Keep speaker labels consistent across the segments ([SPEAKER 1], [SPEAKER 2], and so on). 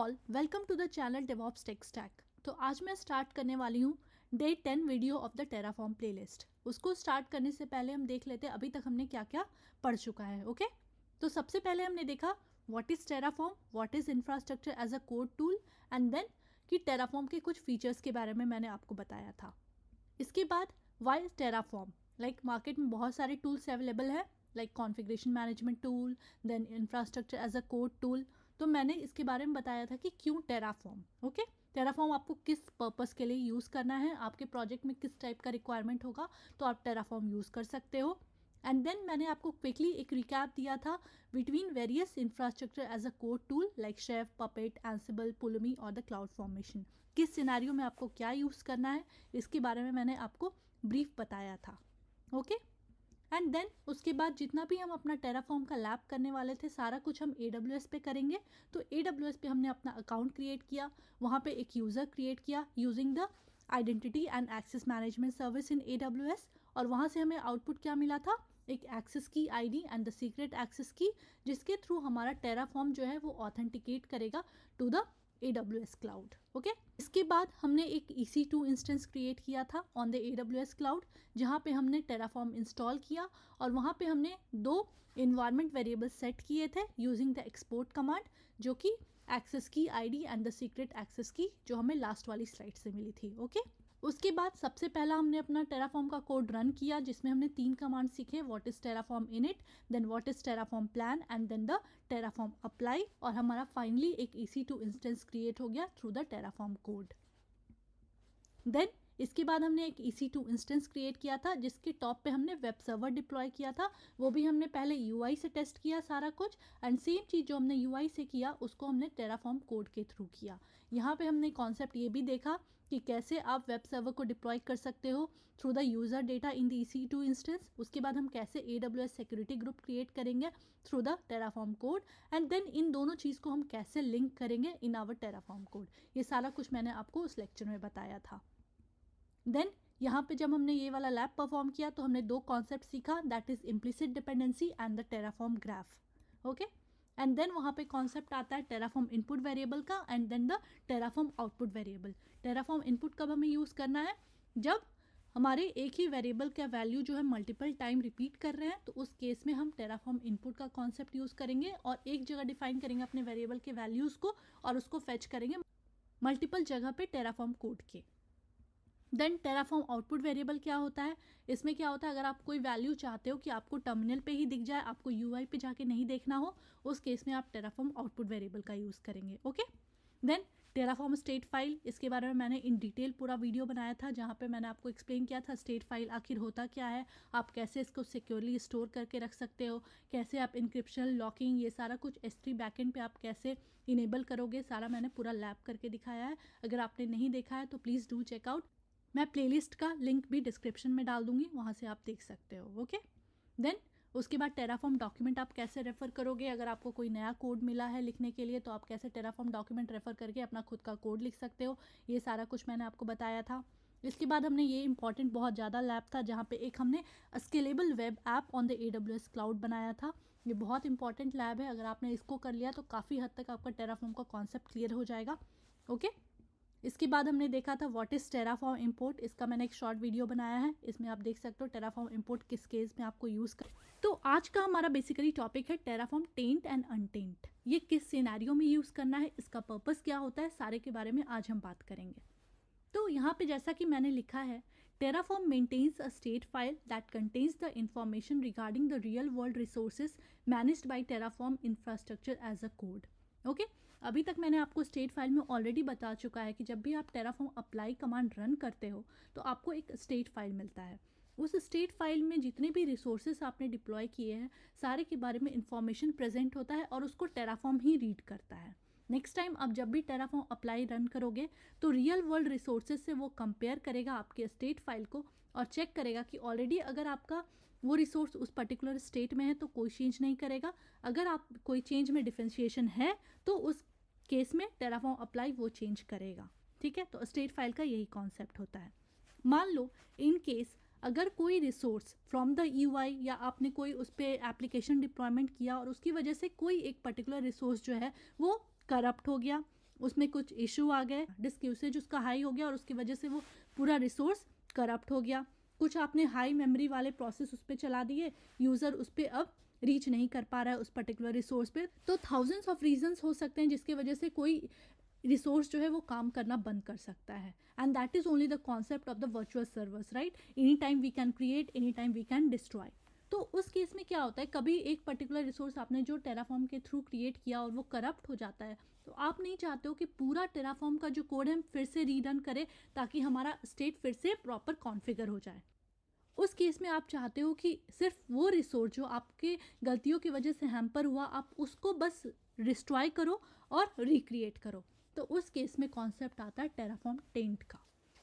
[SPEAKER 1] All, welcome to the channel DevOps tech stack. तो आज मैं स्टार्ट करने वाली हूँ day 10 video of the Terraform playlist. उसको स्टार्ट करने से पहले हम देख लेते हैं अभी तक हमने क्या क्या पढ़ चुका है। ओके, तो सबसे पहले हमने देखा what is Terraform, what is infrastructure as a code tool, and then कि टेराफॉर्म के कुछ फीचर्स के बारे में मैंने आपको बताया था। इसके बाद वाई टेराफॉर्म, लाइक मार्केट में बहुत सारे टूल्स अवेलेबल है, like configuration management tool, then infrastructure as a code tool. तो मैंने इसके बारे में बताया था कि क्यों टेराफॉर्म। ओके, टेराफॉर्म आपको किस पर्पस के लिए यूज़ करना है, आपके प्रोजेक्ट में किस टाइप का रिक्वायरमेंट होगा तो आप टेराफॉर्म यूज़ कर सकते हो। एंड देन मैंने आपको क्विकली एक रिकैप दिया था between various infrastructure as a code tool like Chef, Puppet, Ansible, Pulumi और द क्लाउड फॉर्मेशन। किस सिनेरियो में आपको क्या यूज़ करना है इसके बारे में मैंने आपको ब्रीफ बताया था। ओके, एंड देन उसके बाद जितना भी हम अपना टेराफॉर्म का लैब करने वाले थे सारा कुछ हम AWS पे करेंगे। तो AWS पे हमने अपना अकाउंट क्रिएट किया, वहाँ पे एक यूज़र क्रिएट किया using the identity and access management service in AWS, और वहाँ से हमें आउटपुट क्या मिला था, एक access key ID and the secret access key, जिसके थ्रू हमारा टेराफॉर्म जो है वो ऑथेंटिकेट करेगा to the AWS cloud. Okay, इसके बाद हमने एक EC2 इंस्टेंस क्रिएट किया था ऑन द AWS क्लाउड, जहाँ पे हमने टेराफॉर्म इंस्टॉल किया और वहाँ पे हमने दो इन्वायरमेंट वेरिएबल सेट किए थे यूजिंग द एक्सपोर्ट कमांड, जो कि access key ID and the secret access key, जो हमें लास्ट वाली स्लाइड से मिली थी। ओके, उसके बाद सबसे पहला हमने अपना टेराफॉर्म का कोड रन किया जिसमें हमने 3 कमांड सीखे, what is Terraform init, then what is Terraform plan and then the Terraform apply, और हमारा फाइनली एक EC2 इंस्टेंस क्रिएट हो गया through the Terraform code. Then इसके बाद हमने एक EC2 इंस्टेंस क्रिएट किया था जिसके टॉप पे हमने वेब सर्वर डिप्लॉय किया था। वो भी हमने पहले UI से टेस्ट किया सारा कुछ, एंड सेम चीज़ जो हमने UI से किया उसको हमने टेराफॉर्म कोड के थ्रू किया। यहाँ पे हमने कॉन्सेप्ट ये भी देखा कि कैसे आप वेब सर्वर को डिप्लॉय कर सकते हो through the user data in the EC2 instance. उसके बाद हम कैसे AWS सिक्योरिटी ग्रुप क्रिएट करेंगे through the Terraform code, and then इन दोनों चीज़ को हम कैसे लिंक करेंगे इन आवर टेराफॉर्म कोड। ये सारा कुछ मैंने आपको उस लेक्चर में बताया था। देन यहाँ पे जब हमने ये वाला लैब परफॉर्म किया तो हमने दो कॉन्सेप्ट सीखा, that is implicit dependency and the Terraform graph. Okay, and then वहाँ पे कॉन्सेप्ट आता है टेराफॉर्म इनपुट वेरिएबल का and then the Terraform output variable. Terraform input कब हमें यूज़ करना है, जब हमारे एक ही वेरिएबल का वैल्यू जो है मल्टीपल टाइम रिपीट कर रहे हैं, तो उस केस में हम टेराफॉर्म इनपुट का कॉन्सेप्ट यूज़ करेंगे और एक जगह डिफाइन करेंगे अपने वेरिएबल के वैल्यूज़ को और उसको फेच करेंगे मल्टीपल जगह पे टेराफॉर्म कोड के। देन टेराफॉर्म आउटपुट वेरिएबल क्या होता है, इसमें क्या होता है, अगर आप कोई वैल्यू चाहते हो कि आपको टर्मिनल पे ही दिख जाए, आपको UI पे जाके नहीं देखना हो, उस केस में आप टेराफॉर्म आउटपुट वेरिएबल का यूज़ करेंगे। Okay, then Terraform state file, इसके बारे में मैंने इन डिटेल पूरा वीडियो बनाया था जहाँ पे मैंने आपको एक्सप्लेन किया था स्टेट फाइल आखिर होता क्या है, आप कैसे इसको सिक्योरली स्टोर करके रख सकते हो, कैसे आप इंक्रिप्शन, लॉकिंग, ये सारा कुछ S3 बैकएंड पे आप कैसे इनेबल करोगे, सारा मैंने पूरा लैब करके दिखाया है। अगर आपने नहीं देखा है तो प्लीज़ डू चेकआउट। मैं प्लेलिस्ट का लिंक भी डिस्क्रिप्शन में डाल दूंगी, वहाँ से आप देख सकते हो। ओके, देन उसके बाद टेराफॉर्म डॉक्यूमेंट आप कैसे रेफ़र करोगे, अगर आपको कोई नया कोड मिला है लिखने के लिए तो आप कैसे टेराफॉर्म डॉक्यूमेंट रेफ़र करके अपना खुद का कोड लिख सकते हो, ये सारा कुछ मैंने आपको बताया था। इसके बाद हमने ये इंपॉर्टेंट बहुत ज़्यादा लैब था जहाँ पे एक हमने scalable web app on the AWS cloud बनाया था। ये बहुत इंपॉर्टेंट लैब है, अगर आपने इसको कर लिया तो काफ़ी हद तक आपका टेराफॉर्म का कॉन्सेप्ट क्लियर हो जाएगा। ओके, इसके बाद हमने देखा था व्हाट इज़ टेराफॉर्म इंपोर्ट, इसका मैंने एक शॉर्ट वीडियो बनाया है, इसमें आप देख सकते हो टेराफॉर्म इंपोर्ट किस केस में आपको यूज़ कर। तो आज का हमारा बेसिकली टॉपिक है टेराफॉर्म टेंट एंड अनटेंट। ये किस सिनेरियो में यूज़ करना है, इसका पर्पस क्या होता है, सारे के बारे में आज हम बात करेंगे। तो यहाँ पे जैसा कि मैंने लिखा है, Terraform maintains a state file that contains the information regarding the real world resources managed by Terraform infrastructure as a code. Okay, अभी तक मैंने आपको स्टेट फाइल में ऑलरेडी बता चुका है कि जब भी आप टेराफॉर्म अप्लाई कमांड रन करते हो तो आपको एक स्टेट फाइल मिलता है। उस स्टेट फाइल में जितने भी रिसोर्सेस आपने डिप्लॉय किए हैं सारे के बारे में इंफॉर्मेशन प्रेजेंट होता है और उसको टेराफॉर्म ही रीड करता है। नेक्स्ट टाइम आप जब भी टेराफॉर्म अप्लाई रन करोगे तो रियल वर्ल्ड रिसोर्सेज से वो कंपेयर करेगा आपके स्टेट फाइल को और चेक करेगा कि ऑलरेडी अगर आपका वो रिसोर्स उस पर्टिकुलर स्टेट में है तो कोई चेंज नहीं करेगा, अगर आप कोई चेंज में डिफरेंशिएशन है तो उस केस में टेराफॉर्म अप्लाई वो चेंज करेगा। ठीक है, तो स्टेट फाइल का यही कॉन्सेप्ट होता है। मान लो इन केस अगर कोई रिसोर्स फ्रॉम द UI या आपने कोई उस पर एप्लीकेशन डिप्लॉयमेंट किया और उसकी वजह से कोई एक पर्टिकुलर रिसोर्स जो है वो करप्ट हो गया, उसमें कुछ इशू आ गए, डिस्क यूसेज उसका हाई हो गया और उसकी वजह से वो पूरा रिसोर्स करप्ट हो गया। कुछ आपने हाई मेमोरी वाले प्रोसेस उस पर चला दिए, यूज़र उस पर अब रीच नहीं कर पा रहा है उस पर्टिकुलर रिसोर्स पे। तो थाउजेंड्स ऑफ रीजंस हो सकते हैं जिसकी वजह से कोई रिसोर्स जो है वो काम करना बंद कर सकता है। And that is only the concept of the virtual servers, right? Any time we can create, any time we can destroy. तो उस केस में क्या होता है, कभी एक पर्टिकुलर रिसोर्स आपने जो टेराफॉर्म के थ्रू क्रिएट किया और वो करप्ट हो जाता है, तो आप नहीं चाहते हो कि पूरा टेराफॉर्म का जो कोड है हम फिर से रीरन करें ताकि हमारा स्टेट फिर से प्रॉपर कॉन्फ़िगर हो जाए। उस केस में आप चाहते हो कि सिर्फ वो रिसोर्स जो आपके गलतियों की वजह से हैम्पर हुआ, आप उसको बस डिस्ट्रॉय करो और रिक्रिएट करो। तो उस केस में कॉन्सेप्ट आता है टेराफॉर्म टेंट का।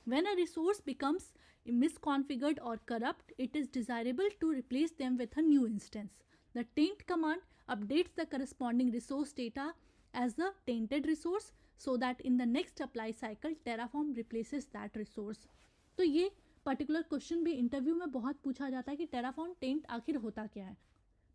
[SPEAKER 1] When a resource becomes misconfigured or corrupt, it is desirable to replace them with a new instance. The taint command updates the corresponding resource data as the tainted resource so that in the next apply cycle, Terraform replaces that resource. तो ये particular question भी interview में बहुत पूछा जाता है कि Terraform tent आखिर होता क्या है।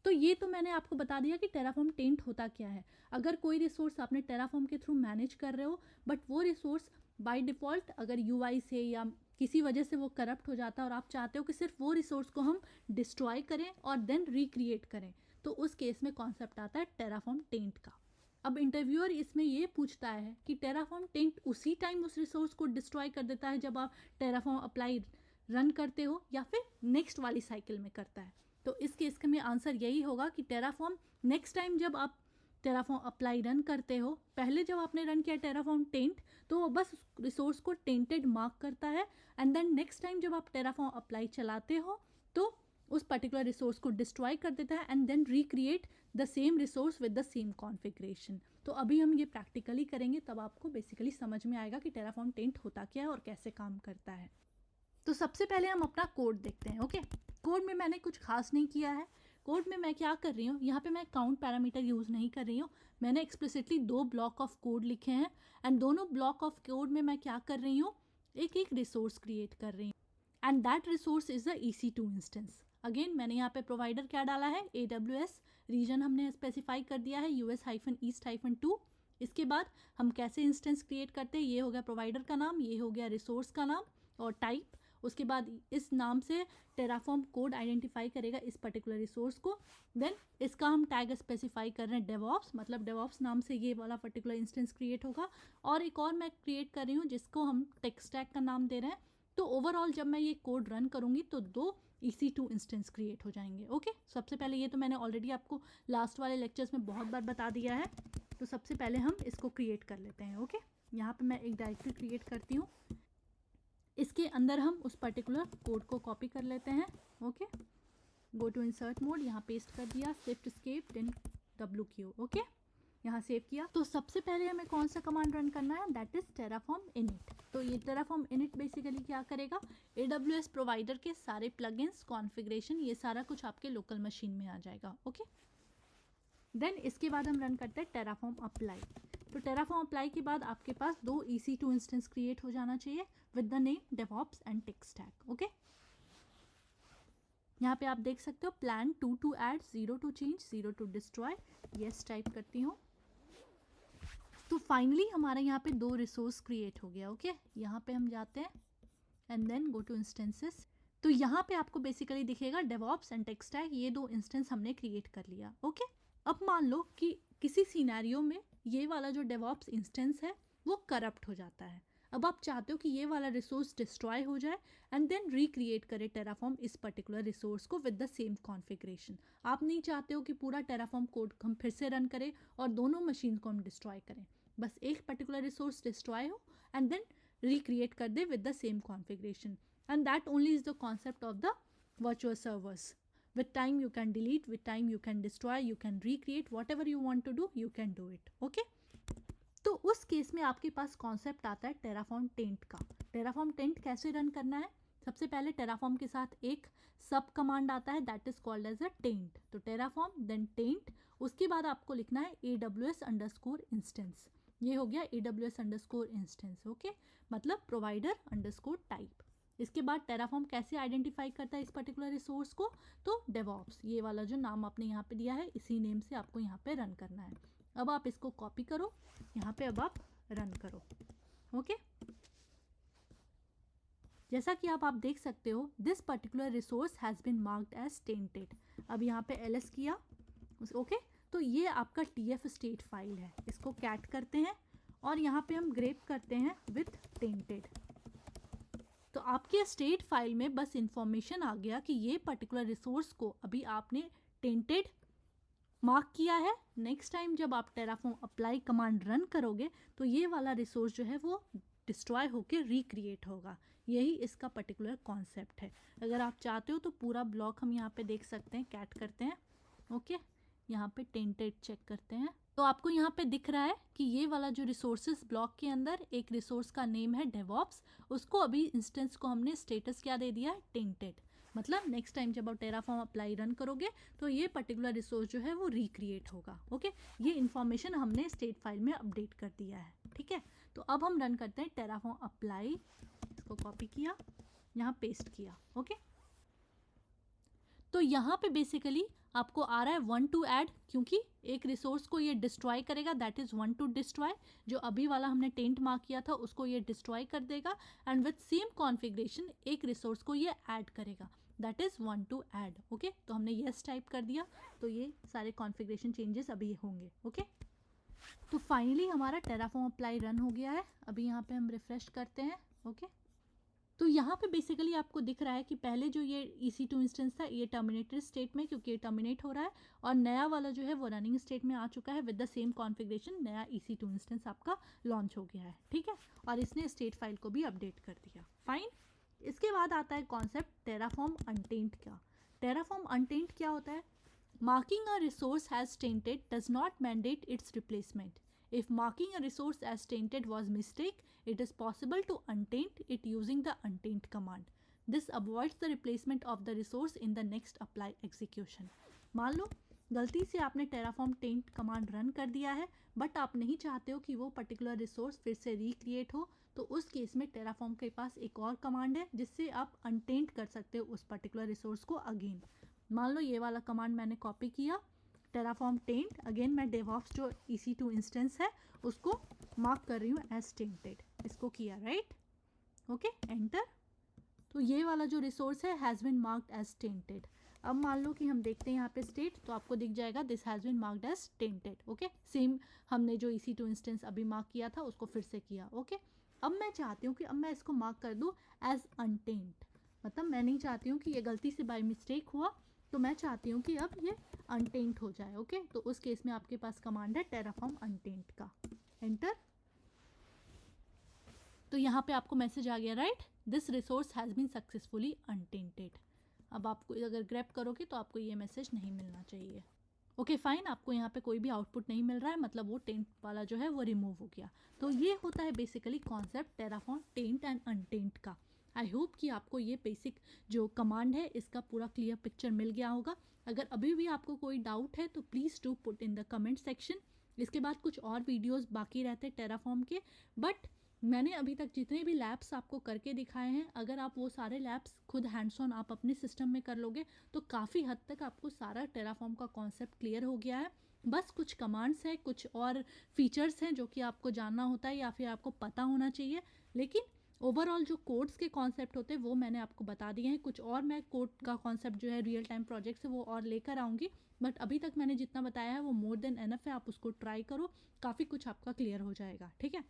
[SPEAKER 1] तो ये तो मैंने आपको बता दिया कि टेराफॉर्म टेंट होता क्या है। अगर कोई रिसोर्स आपने टेराफॉर्म के थ्रू मैनेज कर रहे हो बट वो रिसोर्स बाय डिफ़ॉल्ट अगर यूआई से या किसी वजह से वो करप्ट हो जाता है और आप चाहते हो कि सिर्फ वो रिसोर्स को हम डिस्ट्रॉय करें और देन रिक्रिएट करें, तो उस केस में कॉन्सेप्ट आता है टेराफॉर्म टेंट का। अब इंटरव्यूअर इसमें ये पूछता है कि टेराफॉर्म टेंट उसी टाइम उस रिसोर्स को डिस्ट्रॉय कर देता है जब आप टेराफॉर्म अप्लाई रन करते हो या फिर नेक्स्ट वाली साइकिल में करता है। तो इस केस का में आंसर यही होगा कि टेराफॉर्म नेक्स्ट टाइम जब आप टेराफॉर्म अप्लाई रन करते हो, पहले जब आपने रन किया टेराफॉर्म टेंट तो वो बस रिसोर्स को टेंटेड मार्क करता है एंड देन नेक्स्ट टाइम जब आप टेराफॉर्म अप्लाई चलाते हो तो उस पर्टिकुलर रिसोर्स को डिस्ट्रॉय कर देता है and then recreate the same resource with the same configuration. तो अभी हम ये प्रैक्टिकली करेंगे, तब आपको बेसिकली समझ में आएगा कि टेराफॉर्म टेंट होता क्या है और कैसे काम करता है। तो सबसे पहले हम अपना कोड देखते हैं। ओके, कोड में मैंने कुछ खास नहीं किया है। कोड में मैं क्या कर रही हूँ, यहाँ पे मैं काउंट पैरामीटर यूज़ नहीं कर रही हूँ। मैंने एक्सप्लिसिटली 2 ब्लॉक ऑफ कोड लिखे हैं एंड दोनों ब्लॉक ऑफ कोड में मैं क्या कर रही हूँ, एक एक रिसोर्स क्रिएट कर रही हूँ and that resource is the EC2 instance. Again मैंने यहाँ पे प्रोवाइडर क्या डाला है, AWS। रीजन हमने स्पेसिफाई कर दिया है US-East-2। इसके बाद हम कैसे इंस्टेंस क्रिएट करते हैं, ये हो गया प्रोवाइडर का नाम, ये हो गया रिसोर्स का नाम और टाइप। उसके बाद इस नाम से टेराफॉर्म कोड आइडेंटिफाई करेगा इस पर्टिकुलर रिसोर्स को। देन इसका हम टैग स्पेसिफाई कर रहे हैं डेवऑप्स, मतलब डेवऑप्स नाम से ये वाला पर्टिकुलर इंस्टेंस क्रिएट होगा। और एक और मैं क्रिएट कर रही हूँ जिसको हम टेक स्टैक का नाम दे रहे हैं। तो ओवरऑल जब मैं ये कोड रन करूँगी तो 2 EC2 इंस्टेंस क्रिएट हो जाएंगे। ओके, सबसे पहले ये तो मैंने ऑलरेडी आपको लास्ट वाले लेक्चर्स में बहुत बार बता दिया है। तो सबसे पहले हम इसको क्रिएट कर लेते हैं। ओके, यहाँ पर मैं एक डायरेक्टरी क्रिएट करती हूँ, इसके अंदर हम उस पर्टिकुलर कोड को कॉपी कर लेते हैं। Okay, go to insert mode, यहाँ पेस्ट कर दिया, shift escape then WQ। Okay, यहाँ सेव किया। तो सबसे पहले हमें कौन सा कमांड रन करना है, दैट इज टेराफॉर्म इनिट। तो ये टेराफॉर्म इनिट बेसिकली क्या करेगा, AWS प्रोवाइडर के सारे प्लगइन्स, कॉन्फ़िगरेशन, ये सारा कुछ आपके लोकल मशीन में आ जाएगा। ओके, देन इसके बाद हम रन करते हैं टेराफॉर्म अप्लाई। तो टेराफॉर्म अप्लाई के बाद आपके पास 2 EC2 इंस्टेंस क्रिएट हो जाना चाहिए with the name DevOps and tech stack. Okay, यहाँ पे आप देख सकते हो plan 2 to add, 0 to change, 0 to destroy. Yes type करती हूँ। तो फाइनली हमारे यहाँ पे 2 रिसोर्स क्रिएट हो गया। ओके, यहाँ पे हम जाते हैं and then go to instances. तो यहाँ पे आपको बेसिकली दिखेगा डेवऑप्स एंड टेक स्टैक, ये 2 इंस्टेंस हमने क्रिएट कर लिया। ओके, अब मान लो कि किसी सिनेरियो में ये वाला जो डेवऑप्स इंस्टेंस है वो करप्ट हो जाता है। अब आप चाहते हो कि ये वाला रिसोर्स डिस्ट्रॉय हो जाए एंड देन रिक्रिएट करे टेराफॉर्म इस पर्टिकुलर रिसोर्स को विद द सेम कॉन्फ़िगरेशन। आप नहीं चाहते हो कि पूरा टेराफॉर्म कोड हम फिर से रन करें और दोनों मशीन को हम डिस्ट्रॉय करें, बस एक पर्टिकुलर रिसोर्स डिस्ट्रॉय हो एंड देन रिक्रिएट कर दे with the same configuration. And that only is the concept of the virtual servers. With time you can delete, with time you can destroy, you can recreate, whatever you want to do, you can do it. Okay? तो उस case में आपके पास concept आता है Terraform tent का। Terraform tent कैसे run करना है, सबसे पहले टेराफॉर्म के साथ एक सब कमांड आता है that is called as a taint. तो टेराफॉर्म देन टेंट, उसके बाद आपको लिखना है AWS_इंस्टेंस। ये हो गया AWS_इंस्टेंस। ओके, मतलब प्रोवाइडर_टाइप। इसके बाद टेराफॉर्म कैसे आइडेंटिफाई करता है इस पर्टिकुलर रिसोर्स को, तो डेवऑप्स, ये वाला जो नाम आपने यहाँ पे दिया है इसी नेम से आपको यहाँ पे रन करना है। अब आप इसको कॉपी करो, यहाँ पे अब आप रन करो। ओके, जैसा कि आप देख सकते हो, this particular resource has been marked as tainted. अब यहाँ पे एलएस किया, ओके, तो ये आपका टीएफ स्टेट फाइल है, इसको कैट करते हैं और यहाँ पे हम ग्रेप करते हैं विथ टेंटेड। तो आपके स्टेट फाइल में बस इंफॉर्मेशन आ गया कि ये पर्टिकुलर रिसोर्स को अभी आपने टेंटेड मार्क किया है। नेक्स्ट टाइम जब आप टेराफॉर्म अप्लाई कमांड रन करोगे तो ये वाला रिसोर्स जो है वो डिस्ट्रॉय होकर रिक्रिएट होगा। यही इसका पर्टिकुलर कॉन्सेप्ट है। अगर आप चाहते हो तो पूरा ब्लॉक हम यहाँ पे देख सकते हैं, कैट करते हैं। ओके, यहाँ पे टेंटेड चेक करते हैं तो आपको यहाँ पे दिख रहा है कि ये वाला जो रिसोर्सेज ब्लॉक के अंदर एक रिसोर्स का नेम है डेवॉप्स, उसको अभी इंस्टेंस को हमने स्टेटस क्या दे दिया है, टेंटेड। मतलब नेक्स्ट टाइम जब आप टेराफॉर्म अप्लाई रन करोगे तो ये पर्टिकुलर रिसोर्स जो है वो रिक्रिएट होगा। ओके, ये इन्फॉर्मेशन हमने स्टेट फाइल में अपडेट कर दिया है। ठीक है, तो अब हम रन करते हैं टेराफॉर्म अप्लाई। इसको कॉपी किया, यहाँ पेस्ट किया। ओके, तो यहाँ पे बेसिकली आपको आ रहा है 1 टू ऐड, क्योंकि एक रिसोर्स को ये डिस्ट्रॉय करेगा, दैट इज़ 1 टू डिस्ट्रॉय। जो अभी वाला हमने टेंट मार्क किया था उसको ये डिस्ट्रॉय कर देगा एंड विथ सेम कॉन्फ़िगरेशन एक रिसोर्स को ये ऐड करेगा, that is 1 to add. Okay, तो हमने येस टाइप कर दिया तो ये सारे कॉन्फ़िगरेशन चेंजेस अभी होंगे। ओके, तो फाइनली हमारा टेराफॉर्म अप्लाई रन हो गया है। अभी यहाँ पे हम रिफ्रेश करते हैं। ओके, तो यहाँ पे बेसिकली आपको दिख रहा है कि पहले जो ये EC2 इंस्टेंस था ये टर्मिनेटेड स्टेट में, क्योंकि ये टर्मिनेट हो रहा है, और नया वाला जो है वो रनिंग स्टेट में आ चुका है विद द सेम कॉन्फ़िगरेशन। नया EC2 इंस्टेंस आपका लॉन्च हो गया है। ठीक है, और इसने स्टेट फाइल को भी अपडेट कर दिया। फाइन, इसके बाद आता है कॉन्सेप्ट टेराफॉर्म अनटेंट का। टेराफॉर्म अनटेंट क्या होता है? Marking a resource has tainted does not mandate its replacement. If marking a resource as tainted was mistake, it is possible to untaint it using the untaint command. This avoids the replacement of the resource in the next apply execution. मान लो गलती से आपने Terraform tent command run कर दिया है, but आप नहीं चाहते हो कि वो पर्टिकुलर रिसोर्स फिर से रिक्रिएट हो, तो उस केस में टेराफॉर्म के पास एक और कमांड है जिससे आप अनटेंट कर सकते हो उस पर्टिकुलर रिसोर्स को अगेन। मान लो ये वाला कमांड मैंने कॉपी किया, टेराफॉर्म टेंट, अगेन मैं डेवऑप्स जो EC2 इंस्टेंस है उसको मार्क कर रही हूँ एज टेंटेड। इसको किया, राइट? Okay, enter. तो ये वाला जो रिसोर्स है has been marked as tainted. अब मान लो कि हम देखते हैं यहाँ पे स्टेट, तो आपको दिख जाएगा this has been marked as tainted. Okay, same हमने जो EC2 इंस्टेंस अभी मार्क किया था उसको फिर से किया। ओके, अब मैं चाहती हूँ कि अब मैं इसको मार्क कर दूँ एज अनटेंट। मतलब मैं नहीं चाहती हूँ कि ये गलती से बाय मिस्टेक हुआ, तो मैं चाहती हूँ कि अब ये अनटेंट हो जाए। ओके, तो उस केस में आपके पास कमांड है टेराफॉर्म अनटेंट का। एंटर। तो यहाँ पे आपको मैसेज आ गया, right, this resource has been successfully untainted. अब आपको अगर ग्रैब करोगे तो आपको ये मैसेज नहीं मिलना चाहिए। ओके, फाइन, आपको यहाँ पे कोई भी आउटपुट नहीं मिल रहा है, मतलब वो टेंट वाला जो है वो रिमूव हो गया। तो ये होता है basically concept Terraform taint and untaint का। आई होप कि आपको ये बेसिक जो कमांड है इसका पूरा क्लियर पिक्चर मिल गया होगा। अगर अभी भी आपको कोई डाउट है तो please do put in the comment section. इसके बाद कुछ और वीडियोस बाकी रहते टेराफॉर्म के, बट मैंने अभी तक जितने भी लैब्स आपको करके दिखाए हैं, अगर आप वो सारे लैब्स खुद हैंड्स ऑन आप अपने सिस्टम में कर लोगे तो काफ़ी हद तक आपको सारा टेराफॉर्म का कॉन्सेप्ट क्लियर हो गया है। बस कुछ कमांड्स हैं, कुछ और फीचर्स हैं जो कि आपको जानना होता है या फिर आपको पता होना चाहिए, लेकिन ओवरऑल जो कोड्स के कॉन्सेप्ट होते हैं वो मैंने आपको बता दिए हैं। कुछ और मैं कोड का कॉन्सेप्ट जो है रियल टाइम प्रोजेक्ट से वो और लेकर आऊँगी, बट अभी तक मैंने जितना बताया है वो मोर देन एनफ है। आप उसको ट्राई करो, काफ़ी कुछ आपका क्लियर हो जाएगा। ठीक है,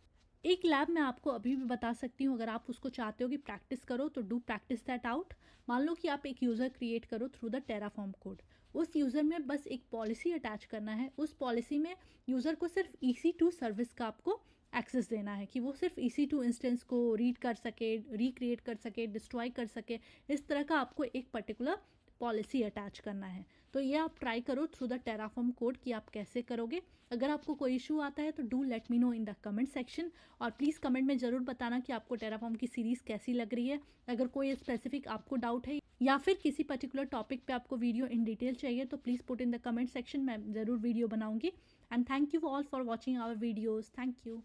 [SPEAKER 1] एक लैब मैं आपको अभी भी बता सकती हूँ, अगर आप उसको चाहते हो कि प्रैक्टिस करो तो डू प्रैक्टिस दैट आउट। मान लो कि आप एक यूज़र क्रिएट करो थ्रू द टेराफॉर्म कोड। उस यूज़र में बस एक पॉलिसी अटैच करना है। उस पॉलिसी में यूज़र को सिर्फ EC2 सर्विस का आपको एक्सेस देना है कि वो सिर्फ EC2 इंस्टेंस को रीड कर सके, रिक्रिएट कर सके, डिस्ट्रॉय कर सके। इस तरह का आपको एक पर्टिकुलर पॉलिसी अटैच करना है। तो ये आप ट्राई करो थ्रू द टेराफॉर्म कोड कि आप कैसे करोगे। अगर आपको कोई इशू आता है तो do let me know in the comment section, और प्लीज़ कमेंट में ज़रूर बताना कि आपको टेराफॉर्म की सीरीज़ कैसी लग रही है। अगर कोई स्पेसिफिक आपको डाउट है या फिर किसी पर्टिकुलर टॉपिक पे आपको वीडियो इन डिटेल चाहिए तो please put in the comment section, मैं ज़रूर वीडियो बनाऊंगी। And thank you all for watching our videos. Thank you.